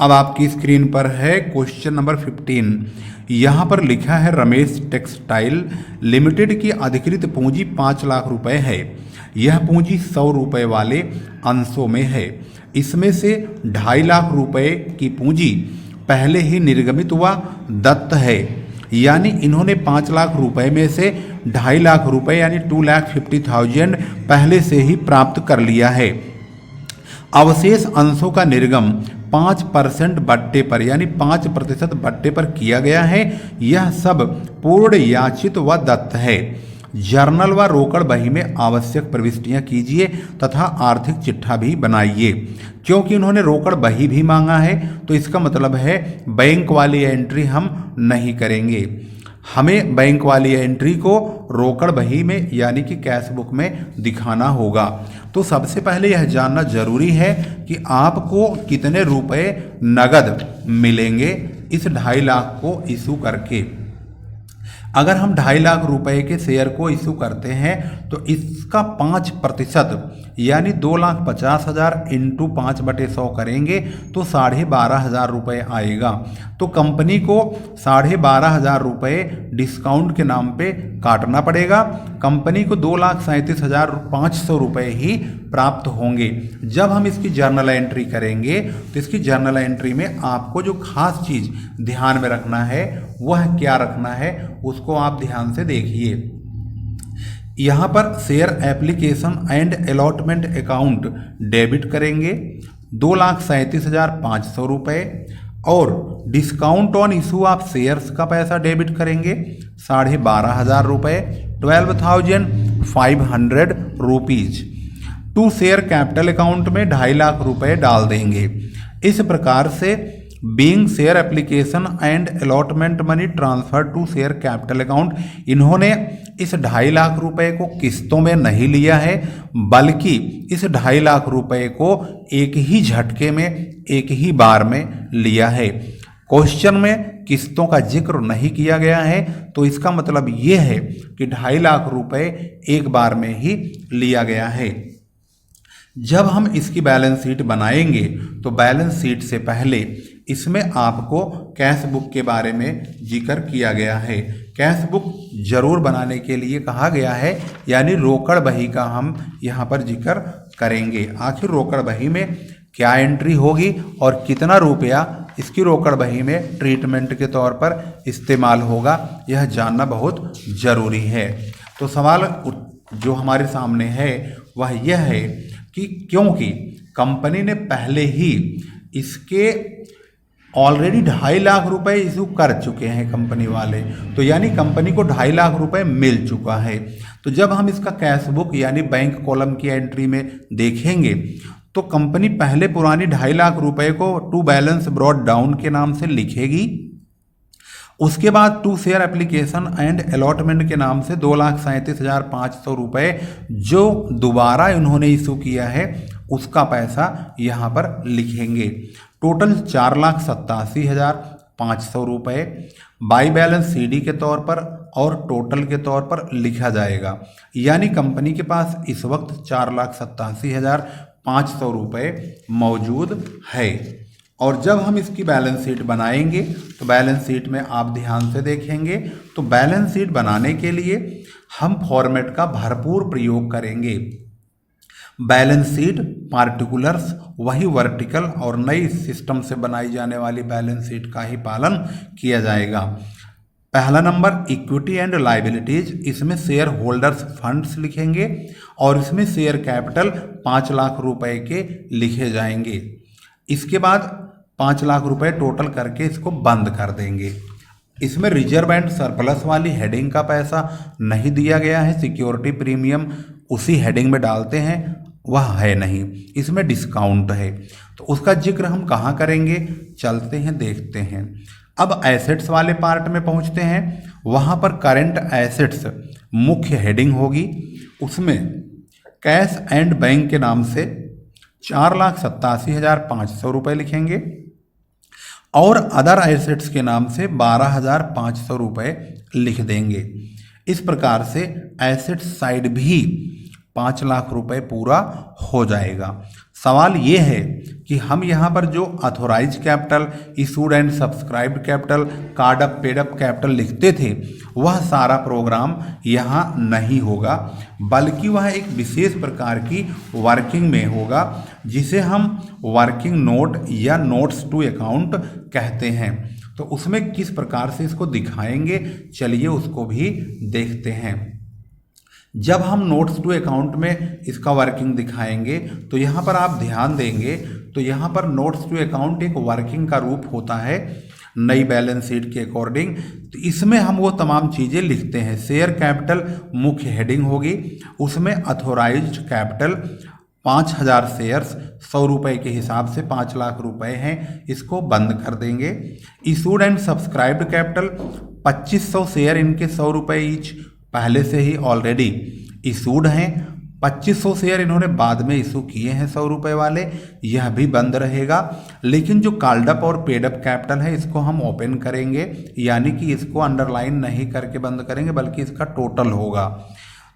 अब आपकी स्क्रीन पर है क्वेश्चन नंबर 15। यहाँ पर लिखा है रमेश टेक्सटाइल लिमिटेड की अधिकृत पूंजी 5 लाख रुपए है। यह पूंजी 100 रुपए वाले अंशों में है। इसमें से 2.5 लाख रुपए की पूंजी पहले ही निर्गमित व दत्त है, यानी इन्होंने 5 लाख रुपए में से 2.5 लाख रुपए यानी 2,50,000 पहले से ही प्राप्त कर लिया है। अवशेष अंशों का निर्गम 5% बट्टे पर यानी 5% बट्टे पर किया गया है। यह सब पूर्ण याचित व दत्त है। जर्नल व रोकड़ बही में आवश्यक प्रविष्टियां कीजिए तथा आर्थिक चिट्ठा भी बनाइए। क्योंकि उन्होंने रोकड़ बही भी मांगा है तो इसका मतलब है बैंक वाली एंट्री हम नहीं करेंगे। हमें बैंक वाली एंट्री को रोकड़ बही में यानी कि कैश बुक में दिखाना होगा। तो सबसे पहले यह जानना जरूरी है कि आपको कितने रुपए नगद मिलेंगे इस 2.5 लाख को इशू करके। अगर हम 2.5 लाख रुपए के शेयर को इशू करते हैं तो इसका 5% यानी 2,50,000 इंटू 5/100 करेंगे तो 12,500 रुपये आएगा। तो कंपनी को 12,500 रुपये डिस्काउंट के नाम पे काटना पड़ेगा। कंपनी को 2,37,500 रुपये ही प्राप्त होंगे। जब हम इसकी जर्नल एंट्री करेंगे तो इसकी जर्नल एंट्री में आपको जो खास चीज़ ध्यान में रखना है वह क्या रखना है उसको आप ध्यान से देखिए। यहाँ पर share application and allotment account debit करेंगे 2,37,500 रुपये और discount on issue of shares का पैसा डेबिट करेंगे 12,500 रुपये 12,500 rupees. To share capital account में 2.5 लाख रुपए डाल देंगे। इस प्रकार से being share application and allotment money transfer to share capital account, इन्होंने इस 2.5 लाख रुपए को किस्तों में नहीं लिया है बल्कि इस 2.5 लाख रुपए को एक ही झटके में एक ही बार में लिया है। क्वेश्चन में किस्तों का जिक्र नहीं किया गया है तो इसका मतलब ये है कि 2.5 लाख रुपए एक बार में ही लिया गया है। जब हम इसकी बैलेंस शीट बनाएंगे तो बैलेंस शीट से पहले इसमें आपको कैश बुक के बारे में जिक्र किया गया है। कैश बुक जरूर बनाने के लिए कहा गया है, यानी रोकड़ बही का हम यहाँ पर जिक्र करेंगे। आखिर रोकड़ बही में क्या एंट्री होगी और कितना रुपया इसकी रोकड़ बही में ट्रीटमेंट के तौर पर इस्तेमाल होगा, यह जानना बहुत ज़रूरी है। तो सवाल जो हमारे सामने है वह यह है कि क्योंकि कंपनी ने पहले ही इसके ऑलरेडी 2.5 लाख रुपए इशू कर चुके हैं कंपनी वाले, तो यानी कंपनी को 2.5 लाख रुपए मिल चुका है। तो जब हम इसका कैश बुक यानी बैंक कॉलम की एंट्री में देखेंगे तो कंपनी पहले पुरानी 2.5 लाख रुपए को टू बैलेंस ब्रॉट डाउन के नाम से लिखेगी। उसके बाद to share application and allotment के नाम से 2,37,500 रुपये जो दोबारा इन्होंने इशू किया है उसका पैसा यहाँ पर लिखेंगे। टोटल 4,87,500 रुपये बाई बैलेंस सीडी के तौर पर और टोटल के तौर पर लिखा जाएगा। यानी कंपनी के पास इस वक्त 4,87,500 रुपये मौजूद है। और जब हम इसकी बैलेंस शीट बनाएंगे तो बैलेंस शीट में आप ध्यान से देखेंगे तो बैलेंस शीट बनाने के लिए हम फॉर्मेट का भरपूर प्रयोग करेंगे। बैलेंस शीट पार्टिकुलर्स वही वर्टिकल और नई सिस्टम से बनाई जाने वाली बैलेंस शीट का ही पालन किया जाएगा। पहला नंबर इक्विटी एंड लायबिलिटीज, इसमें शेयर होल्डर्स फंड्स लिखेंगे और इसमें शेयर कैपिटल 5 लाख रुपए के लिखे जाएंगे। इसके बाद 5 लाख रुपए टोटल करके इसको बंद कर देंगे। इसमें रिजर्व एंड सरप्लस वाली हेडिंग का पैसा नहीं दिया गया है, सिक्योरिटी प्रीमियम उसी हेडिंग में डालते हैं वह है नहीं। इसमें डिस्काउंट है तो उसका जिक्र हम कहाँ करेंगे, चलते हैं देखते हैं। अब एसेट्स वाले पार्ट में पहुँचते हैं। वहाँ पर करंट एसेट्स मुख्य हेडिंग होगी, उसमें कैश एंड बैंक के नाम से 4,87,500 रुपये लिखेंगे और अदर एसेट्स के नाम से 12,500 रुपये लिख देंगे। इस प्रकार से एसेट साइड भी 5 लाख रुपए पूरा हो जाएगा। सवाल ये है कि हम यहाँ पर जो authorised capital, issued and subscribed capital, called up, paid up capital लिखते थे, वह सारा प्रोग्राम यहाँ नहीं होगा, बल्कि वह एक विशेष प्रकार की वर्किंग में होगा जिसे हम वर्किंग नोट या नोट्स टू अकाउंट कहते हैं। तो उसमें किस प्रकार से इसको दिखाएंगे, चलिए उसको भी देखते हैं। जब हम नोट्स टू अकाउंट में इसका वर्किंग दिखाएंगे तो यहाँ पर आप ध्यान देंगे तो यहाँ पर नोट्स टू अकाउंट एक वर्किंग का रूप होता है नई बैलेंस शीट के अकॉर्डिंग। तो इसमें हम वो तमाम चीज़ें लिखते हैं। शेयर कैपिटल मुख्य हेडिंग होगी, उसमें अथोराइज्ड कैपिटल 5000 शेयर्स 100 रुपये के हिसाब से 5 लाख रुपए हैं, इसको बंद कर देंगे। Issued and subscribed capital 2500 share, इनके 100 रुपये ईच पहले से ही ऑलरेडी इशूड हैं। 2500 शेयर इन्होंने बाद में इशू किए हैं 100 रुपये वाले, यह भी बंद रहेगा। लेकिन जो कॉल्ड अप और पेड अप कैपिटल है इसको हम ओपन करेंगे, यानी कि इसको अंडरलाइन नहीं करके बंद करेंगे, बल्कि इसका टोटल होगा।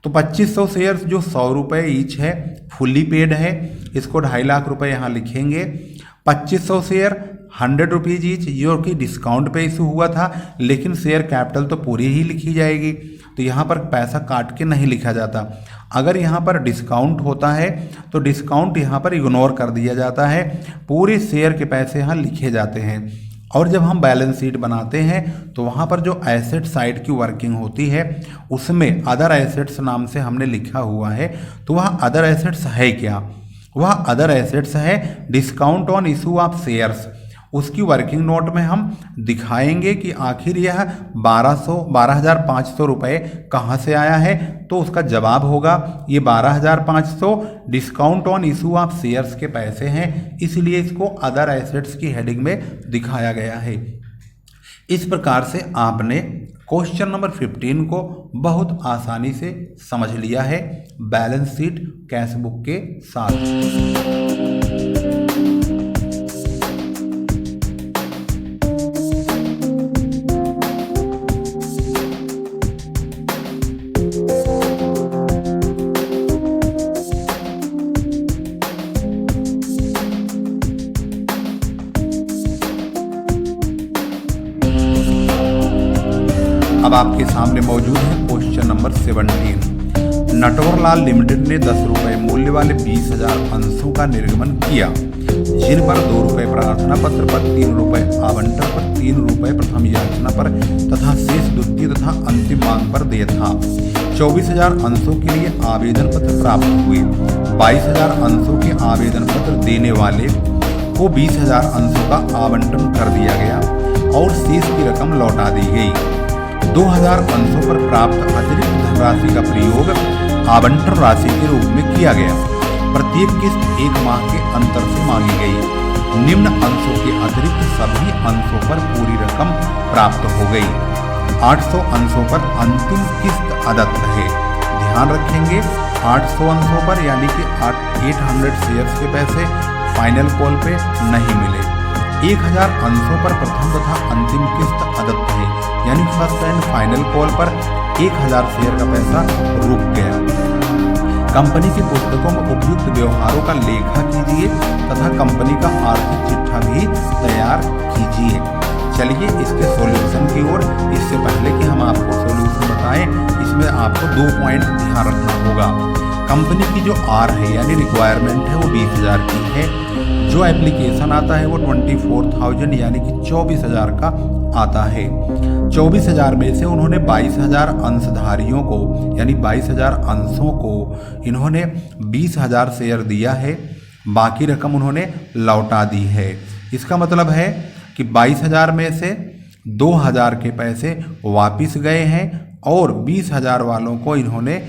तो 2500 शेयर्स जो 100 रुपये ईच है, फुल्ली पेड है, इसको 2.5 लाख रुपए यहाँ लिखेंगे। 2500 शेयर 100 रुपीज़ ईच, जो कि डिस्काउंट पे इशू हुआ था, लेकिन शेयर कैपिटल तो पूरी ही लिखी जाएगी, तो यहाँ पर पैसा काट के नहीं लिखा जाता। अगर यहाँ पर डिस्काउंट होता है तो डिस्काउंट यहाँ पर इग्नोर कर दिया जाता है, पूरे शेयर के पैसे यहाँ लिखे जाते हैं। और जब हम बैलेंस शीट बनाते हैं तो वहाँ पर जो एसेट साइड की वर्किंग होती है उसमें अदर एसेट्स नाम से हमने लिखा हुआ है। तो वह अदर एसेट्स है क्या? वह अदर एसेट्स है discount on issue of shares. उसकी वर्किंग नोट में हम दिखाएंगे कि आखिर यह 12,500 रुपये कहाँ से आया है। तो उसका जवाब होगा ये 12,500 discount on issue of shares के पैसे हैं, इसलिए इसको अदर एसेट्स की हेडिंग में दिखाया गया है। इस प्रकार से आपने क्वेश्चन नंबर 15 को बहुत आसानी से समझ लिया है बैलेंस शीट कैश बुक के साथ। अब आपके सामने मौजूद है क्वेश्चन नंबर 17। नटवरलाल लिमिटेड ने 10 रुपये मूल्य वाले 20,000 अंशों का निर्गमन किया, जिन पर 2 रुपये प्रार्थना पत्र पर, 3 रुपये आवंटन पर, 3 रुपये प्रथम याचना पर तथा शेष द्वितीय तथा अंतिम मांग पर देय था। 24,000 अंशों के लिए आवेदन पत्र प्राप्त हुए। 22,000 अंशों के आवेदन पत्र देने वाले को 20,000 अंशों का आवंटन कर दिया गया और शेष की रकम लौटा दी गई। 2,000 अंशों पर प्राप्त अतिरिक्त धनराशि का प्रयोग आवंटन राशि के रूप में किया गया। प्रत्येक किस्त 1 माह के अंतर से मांगी गई। निम्न अंशों के अतिरिक्त सभी अंशों पर पूरी रकम प्राप्त हो गई। 800 अंशों पर अंतिम किस्त अदत्त है। ध्यान रखेंगे 800 अंशों पर यानी कि 800 शेयर्स के पैसे फाइनल कॉल पे नहीं मिले। 1000 अंशों पर प्रथम तथा अंतिम किस्त अदत्त है, यानी फर्स्ट एंड फाइनल कॉल पर 1000 शेयर का पैसा रुक गया। कंपनी की पुस्तकों में उपयुक्त व्यवहारों का लेखा कीजिए तथा कंपनी का आर्थिक चिट्ठा भी तैयार कीजिए। चलिए इसके सॉल्यूशन की ओर। इससे पहले कि हम आपको सॉल्यूशन बताएं, इसमें आपको 2 पॉइंट ध्यान रखना होगा। कंपनी की जो आर है यानी रिक्वायरमेंट है वो 20,000 की है। जो एप्लीकेशन आता है वो 24,000 यानी कि 24,000 का आता है। 24,000 में से उन्होंने 22,000 अंशधारियों को यानी 22,000 अंशों को इन्होंने 20,000 शेयर दिया है, बाकी रकम उन्होंने लौटा दी है। इसका मतलब है कि 22,000 में से 2,000 के पैसे वापिस गए हैं और 20,000 वालों को इन्होंने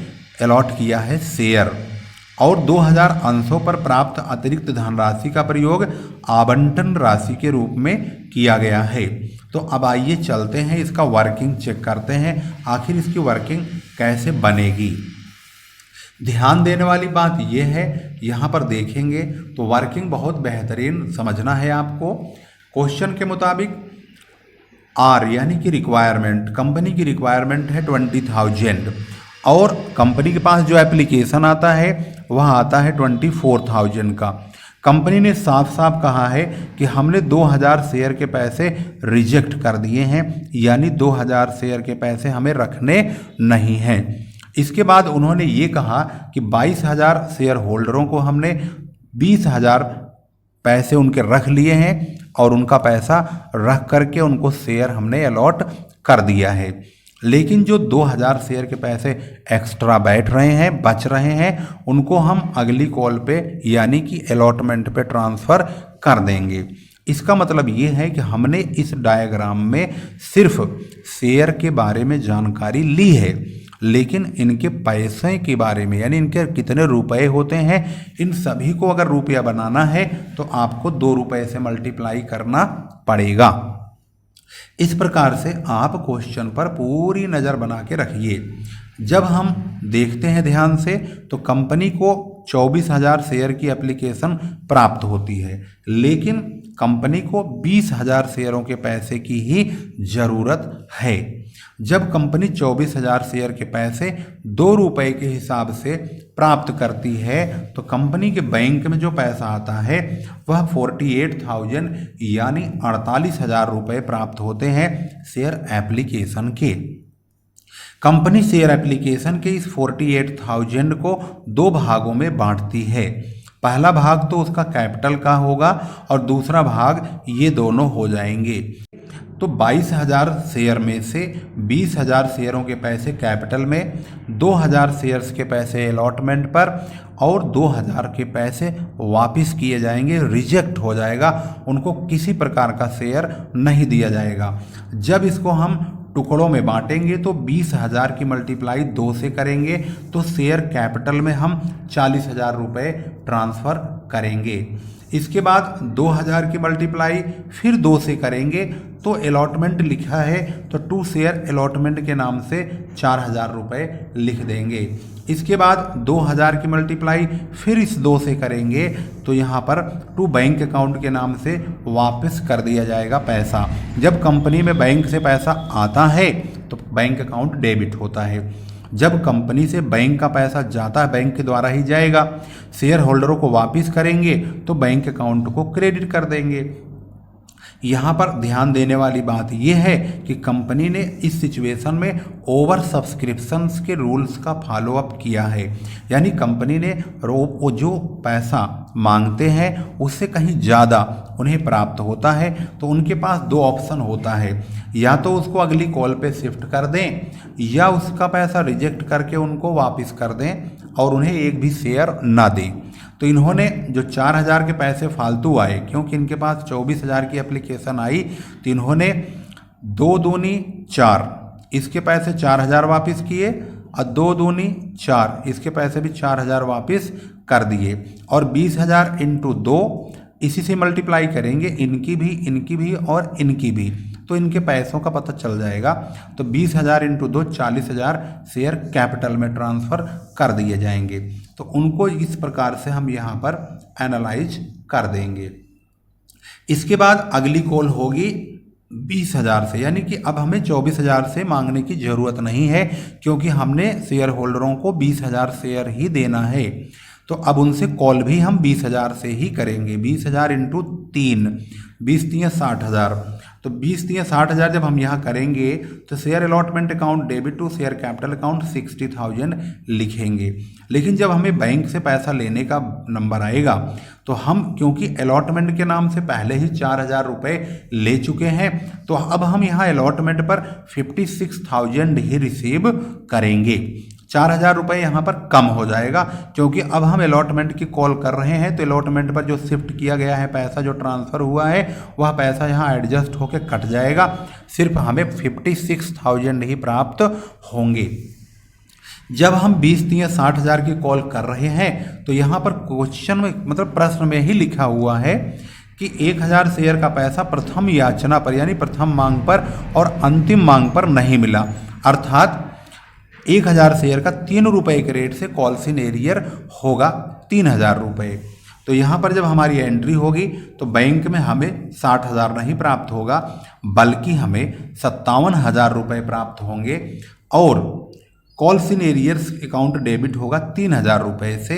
अलॉट किया है शेयर, और 2,000 अंशों पर प्राप्त अतिरिक्त धनराशि का प्रयोग आवंटन राशि के रूप में किया गया है। तो अब आइए चलते हैं इसका वर्किंग चेक करते हैं, आखिर इसकी वर्किंग कैसे बनेगी। ध्यान देने वाली बात यह है, यहाँ पर देखेंगे तो वर्किंग बहुत बेहतरीन समझना है आपको। क्वेश्चन के मुताबिक आर यानी कि रिक्वायरमेंट, कंपनी की रिक्वायरमेंट है 20,000 और कंपनी के पास जो एप्लीकेशन आता है वह आता है 24,000 का। कंपनी ने साफ साफ कहा है कि हमने 2000 शेयर के पैसे रिजेक्ट कर दिए हैं, यानी 2000 शेयर के पैसे हमें रखने नहीं हैं। इसके बाद उन्होंने ये कहा कि 22,000 शेयर होल्डरों को हमने 20,000 पैसे उनके रख लिए हैं और उनका पैसा रख करके उनको शेयर हमने अलॉट कर दिया है। लेकिन जो 2000 शेयर के पैसे एक्स्ट्रा बैठ रहे हैं, बच रहे हैं, उनको हम अगली कॉल पे यानी कि अलॉटमेंट पे ट्रांसफ़र कर देंगे। इसका मतलब ये है कि हमने इस डायग्राम में सिर्फ शेयर के बारे में जानकारी ली है, लेकिन इनके पैसे के बारे में यानी इनके कितने रुपए होते हैं, इन सभी को अगर रुपया बनाना है तो आपको 2 रुपये से मल्टीप्लाई करना पड़ेगा। इस प्रकार से आप क्वेश्चन पर पूरी नज़र बना के रखिए। जब हम देखते हैं ध्यान से तो कंपनी को 24,000 शेयर की एप्लीकेशन प्राप्त होती है, लेकिन कंपनी को 20,000 शेयरों के पैसे की ही ज़रूरत है। जब कंपनी 24,000 शेयर के पैसे 2 रुपये के हिसाब से प्राप्त करती है तो कंपनी के बैंक में जो पैसा आता है वह 48,000 यानी 48,000 रुपये प्राप्त होते हैं शेयर एप्लीकेशन के। कंपनी शेयर एप्लीकेशन के इस 48,000 को 2 भागों में बांटती है। पहला भाग तो उसका कैपिटल का होगा और दूसरा भाग ये दोनों हो जाएंगे। तो 22,000 शेयर में से 20,000 शेयरों के पैसे कैपिटल में, 2,000 शेयर्स के पैसे अलॉटमेंट पर और 2,000 के पैसे वापस किए जाएंगे, रिजेक्ट हो जाएगा, उनको किसी प्रकार का शेयर नहीं दिया जाएगा। जब इसको हम टुकड़ों में बांटेंगे तो 20,000 की मल्टीप्लाई 2 से करेंगे तो शेयर कैपिटल में हम 40,000 रुपये ट्रांसफ़र करेंगे। इसके बाद 2,000 की मल्टीप्लाई फिर 2 से करेंगे तो अलॉटमेंट लिखा है तो 2 शेयर अलॉटमेंट के नाम से 4,000 रुपये लिख देंगे। इसके बाद 2,000 की मल्टीप्लाई फिर इस 2 से करेंगे तो यहाँ पर 2 बैंक अकाउंट के नाम से वापस कर दिया जाएगा पैसा। जब कंपनी में बैंक से पैसा आता है तो बैंक अकाउंट डेबिट होता है, जब कंपनी से बैंक का पैसा जाता है बैंक के द्वारा ही जाएगा, शेयर होल्डरों को वापस करेंगे तो बैंक अकाउंट को क्रेडिट कर देंगे। यहाँ पर ध्यान देने वाली बात यह है कि कंपनी ने इस सिचुएशन में ओवर सब्सक्रिप्शंस के रूल्स का फॉलोअप किया है, यानी कंपनी ने जो पैसा मांगते हैं उससे कहीं ज़्यादा उन्हें प्राप्त होता है तो उनके पास 2 ऑप्शन होता है, या तो उसको अगली कॉल पे शिफ्ट कर दें या उसका पैसा रिजेक्ट करके उनको वापस कर दें और उन्हें एक भी शेयर ना दें। तो इन्होंने जो 4,000 के पैसे फालतू आए, क्योंकि इनके पास 24,000 की एप्लीकेशन आई तो इन्होंने 2 दूनी 4 इसके पैसे 4,000 वापस किए और 2 दूनी 4 इसके पैसे भी 4,000 वापस कर दिए और 20,000 इंटू 2 इसी से मल्टीप्लाई करेंगे, इनकी भी और इनकी भी, तो इनके पैसों का पता चल जाएगा। तो 20,000 इंटू 2 40,000 शेयर कैपिटल में ट्रांसफ़र कर दिए जाएंगे। तो उनको इस प्रकार से हम यहाँ पर एनालाइज कर देंगे। इसके बाद अगली कॉल होगी 20,000 से, यानी कि अब हमें 24,000 से मांगने की ज़रूरत नहीं है क्योंकि हमने शेयर होल्डरों को 20,000 शेयर ही देना है। तो अब उनसे कॉल भी हम 20,000 से ही करेंगे। 20,000 इंटू 3 20 3 60,000, तो 20 3 60,000 जब हम यहाँ करेंगे तो share allotment account debit to share capital account 60,000 लिखेंगे। लेकिन जब हमें बैंक से पैसा लेने का नंबर आएगा तो हम क्योंकि अलॉटमेंट के नाम से पहले ही 4,000 रुपये ले चुके हैं तो अब हम यहाँ अलॉटमेंट पर 56,000 ही रिसीव करेंगे। 4,000 रुपये यहाँ पर कम हो जाएगा क्योंकि अब हम अलॉटमेंट की कॉल कर रहे हैं तो अलॉटमेंट पर जो शिफ्ट किया गया है पैसा जो ट्रांसफ़र हुआ है वह पैसा यहाँ एडजस्ट होकर कट जाएगा, सिर्फ हमें 56,000 ही प्राप्त होंगे। जब हम 20 3 60,000 की कॉल कर रहे हैं तो यहाँ पर क्वेश्चन में मतलब प्रश्न में ही लिखा हुआ है कि 1,000 शेयर का पैसा प्रथम याचना पर यानी प्रथम मांग पर और अंतिम मांग पर नहीं मिला, अर्थात 1,000 शेयर का 3 रुपये के रेट से कॉल्स इन एरियर होगा 3,000 रुपये। तो यहाँ पर जब हमारी एंट्री होगी तो बैंक में हमें 60,000 नहीं प्राप्त होगा बल्कि हमें 57,000 रुपये प्राप्त होंगे और calls in arrears account debit होगा 3,000 रुपये से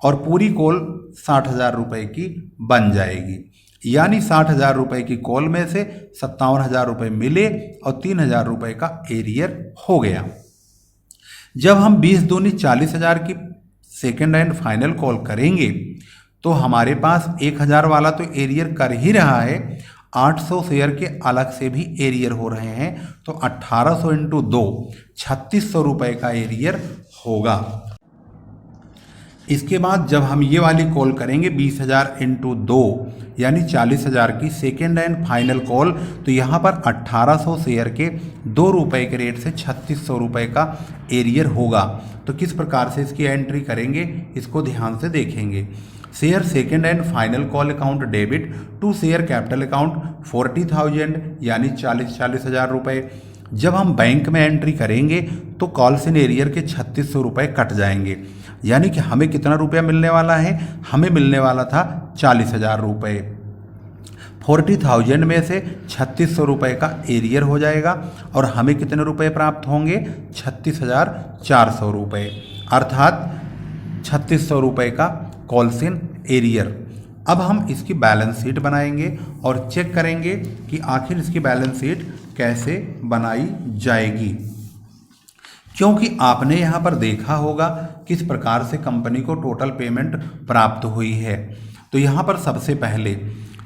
और पूरी कॉल 60,000 रुपये की बन जाएगी। यानी 60,000 रुपये की कॉल में से 57,000 रुपये मिले और 3,000 रुपये का एरियर हो गया। जब हम 20 दूनी 40,000 की सेकेंड एंड फाइनल कॉल करेंगे तो हमारे पास 1,000 वाला तो एरियर कर ही रहा है, 800 शेयर के अलग से भी एरियर हो रहे हैं, तो 1800 इंटू 2 3600 रुपये का एरियर होगा। इसके बाद जब हम ये वाली कॉल करेंगे 20,000 इंटू 2 यानी 40,000 की सेकेंड एंड फाइनल कॉल, तो यहाँ पर 1800 शेयर के 2 रुपये के रेट से 3600 रुपये का एरियर होगा। तो किस प्रकार से इसकी एंट्री करेंगे इसको ध्यान से देखेंगे। Share second and final call account debit to share capital account 40,000 यानी 40,000 रुपये। जब हम बैंक में एंट्री करेंगे तो कॉल्स इन एरियर के 3600 रुपये कट जाएंगे, यानी कि हमें कितना रुपया मिलने वाला है, हमें मिलने वाला था 40,000 रुपये। 40,000 में से 3600 रुपये का एरियर हो जाएगा और हमें कितने रुपये प्राप्त होंगे, 36,400 रुपये, अर्थात 3600 रुपये का कॉल्स इन एरियर। अब हम इसकी बैलेंस शीट बनाएंगे और चेक करेंगे कि आखिर इसकी बैलेंस शीट कैसे बनाई जाएगी, क्योंकि आपने यहाँ पर देखा होगा किस प्रकार से कंपनी को टोटल पेमेंट प्राप्त हुई है। तो यहाँ पर सबसे पहले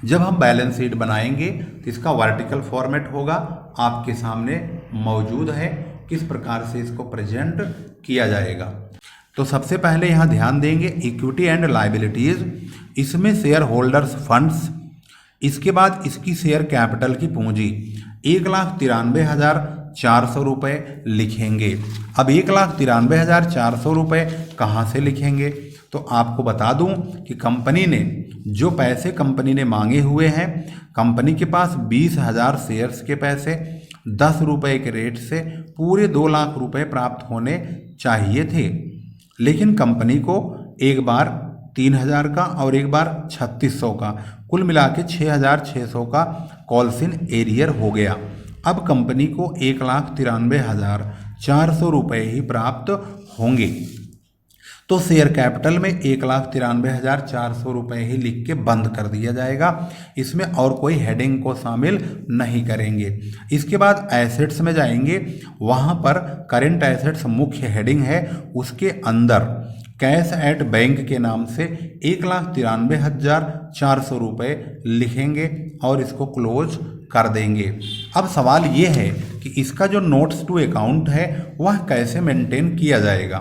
जब हम बैलेंस शीट बनाएंगे तो इसका वर्टिकल फॉर्मेट होगा, आपके सामने मौजूद है, किस प्रकार से इसको प्रेजेंट किया जाएगा। तो सबसे पहले यहाँ ध्यान देंगे इक्विटी एंड लायबिलिटीज़, इसमें शेयर होल्डर्स फंड्स, इसके बाद इसकी शेयर कैपिटल की पूंजी 1,93,400 रुपये लिखेंगे। अब 1,93,400 रुपये कहाँ से लिखेंगे, तो आपको बता दूं कि कंपनी ने जो पैसे कंपनी ने मांगे हुए हैं, कंपनी के पास 20,000 शेयर्स के पैसे 10 रुपये के रेट से पूरे 2 लाख रुपये प्राप्त होने चाहिए थे, लेकिन कंपनी को एक बार 3,000 का और एक बार 3600 का, कुल मिला के 6,600 का कॉल्स इन एरियर हो गया। अब कंपनी को 1,93,400 रुपये ही प्राप्त होंगे। तो शेयर कैपिटल में 1,93,400 रुपये ही लिख के बंद कर दिया जाएगा, इसमें और कोई हेडिंग को शामिल नहीं करेंगे। इसके बाद एसेट्स में जाएंगे, वहाँ पर करेंट एसेट्स मुख्य हेडिंग है, उसके अंदर कैश एट बैंक के नाम से 1,93,400 रुपये लिखेंगे और इसको क्लोज कर देंगे। अब सवाल ये है कि इसका जो नोट्स टू अकाउंट है वह कैसे मेंटेन किया जाएगा,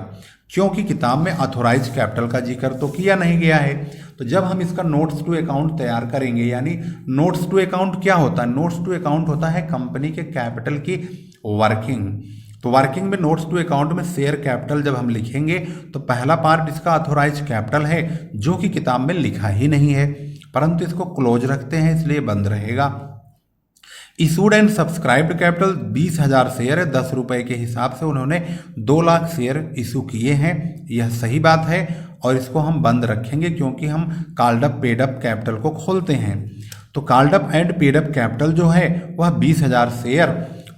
क्योंकि किताब में ऑथोराइज कैपिटल का जिक्र तो किया नहीं गया है। तो जब हम इसका नोट्स टू अकाउंट तैयार करेंगे, यानी नोट्स टू अकाउंट क्या होता है, नोट्स टू अकाउंट होता है कंपनी के कैपिटल की वर्किंग। तो वर्किंग में नोट्स टू अकाउंट में शेयर कैपिटल जब हम लिखेंगे तो पहला पार्ट इसका ऑथोराइज कैपिटल है, जो कि किताब में लिखा ही नहीं है, परंतु इसको क्लोज रखते हैं इसलिए बंद रहेगा। Issued and subscribed capital 20,000 share है, 10 रुपये के हिसाब से उन्होंने 2 लाख शेयर इशू किए हैं, यह सही बात है और इसको हम बंद रखेंगे क्योंकि हम called up paid up capital को खोलते हैं। तो called up and paid up capital जो है वह 20,000 शेयर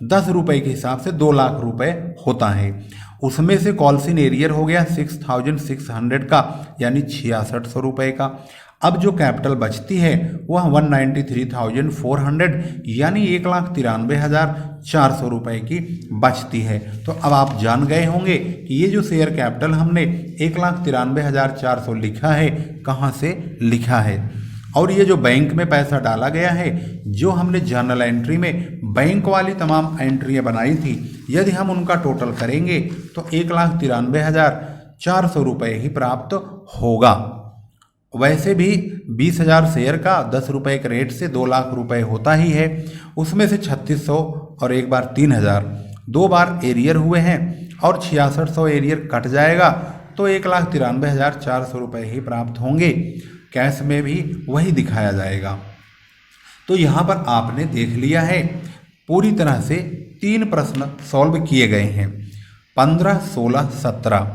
10 रुपये के हिसाब से 2 लाख रुपये होता है। उसमें से कॉल्स इन एरियर हो गया 6,600 का, यानी 6,600 रुपये का। अब जो कैपिटल बचती है वह 193,400 यानी 1,93,400 रुपये की बचती है। तो अब आप जान गए होंगे कि ये जो शेयर कैपिटल हमने 1,93,400 लिखा है कहाँ से लिखा है, और ये जो बैंक में पैसा डाला गया है, जो हमने जर्नल एंट्री में बैंक वाली तमाम एंट्रियाँ बनाई थी, यदि हम उनका टोटल करेंगे तो 1,93,400 रुपये ही प्राप्त होगा। वैसे भी 20,000 शेयर का 10 रुपये के रेट से 2 लाख रुपये होता ही है, उसमें से 3600 और एक बार 3,000 2 बार एरियर हुए हैं और 6,600 एरियर कट जाएगा, तो 1,93,400 रुपये ही प्राप्त होंगे। कैश में भी वही दिखाया जाएगा। तो यहाँ पर आपने देख लिया है पूरी तरह से 3 प्रश्न सॉल्व किए गए हैं, 15, 16, 17।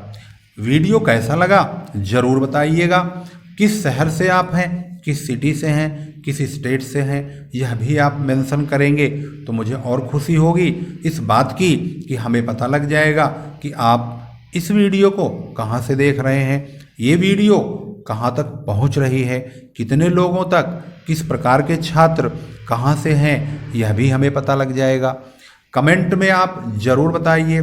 वीडियो कैसा लगा ज़रूर बताइएगा। किस शहर से आप हैं, किस सिटी से हैं, किस स्टेट से हैं, यह भी आप मेंशन करेंगे तो मुझे और खुशी होगी इस बात की कि हमें पता लग जाएगा कि आप इस वीडियो को कहाँ से देख रहे हैं। ये वीडियो कहाँ तक पहुँच रही है, कितने लोगों तक, किस प्रकार के छात्र कहाँ से हैं, यह भी हमें पता लग जाएगा। कमेंट में आप ज़रूर बताइए।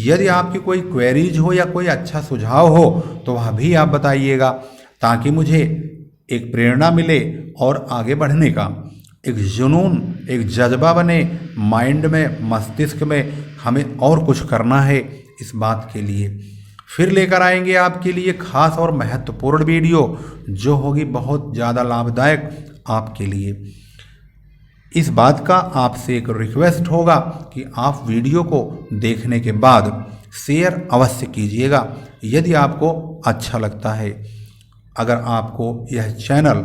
यदि आपकी कोई क्वेरीज हो या कोई अच्छा सुझाव हो तो वह भी आप बताइएगा, ताकि मुझे एक प्रेरणा मिले और आगे बढ़ने का एक जुनून, एक जज्बा बने माइंड में, मस्तिष्क में। हमें और कुछ करना है इस बात के लिए। फिर लेकर आएंगे आपके लिए खास और महत्वपूर्ण वीडियो जो होगी बहुत ज़्यादा लाभदायक आपके लिए। इस बात का आपसे एक रिक्वेस्ट होगा कि आप वीडियो को देखने के बाद शेयर अवश्य कीजिएगा यदि आपको अच्छा लगता है। अगर आपको यह चैनल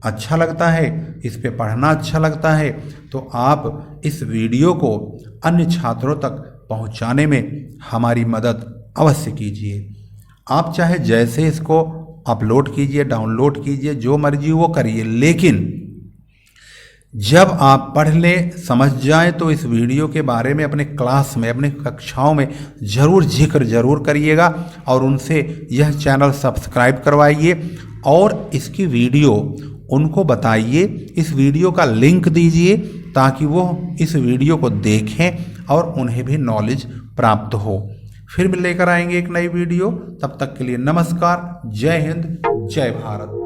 अच्छा लगता है, इस पे पढ़ना अच्छा लगता है, तो आप इस वीडियो को अन्य छात्रों तक पहुंचाने में हमारी मदद अवश्य कीजिए। आप चाहे जैसे इसको अपलोड कीजिए, डाउनलोड कीजिए, जो मर्जी वो करिए, लेकिन जब आप पढ़ लें, समझ जाएं, तो इस वीडियो के बारे में अपने क्लास में, अपने कक्षाओं में ज़रूर जिक्र ज़रूर करिएगा और उनसे यह चैनल सब्सक्राइब करवाइए और इसकी वीडियो उनको बताइए। इस वीडियो का लिंक दीजिए ताकि वो इस वीडियो को देखें और उन्हें भी नॉलेज प्राप्त हो। फिर लेकर आएंगे एक नई वीडियो। तब तक के लिए नमस्कार, जय हिंद, जय भारत।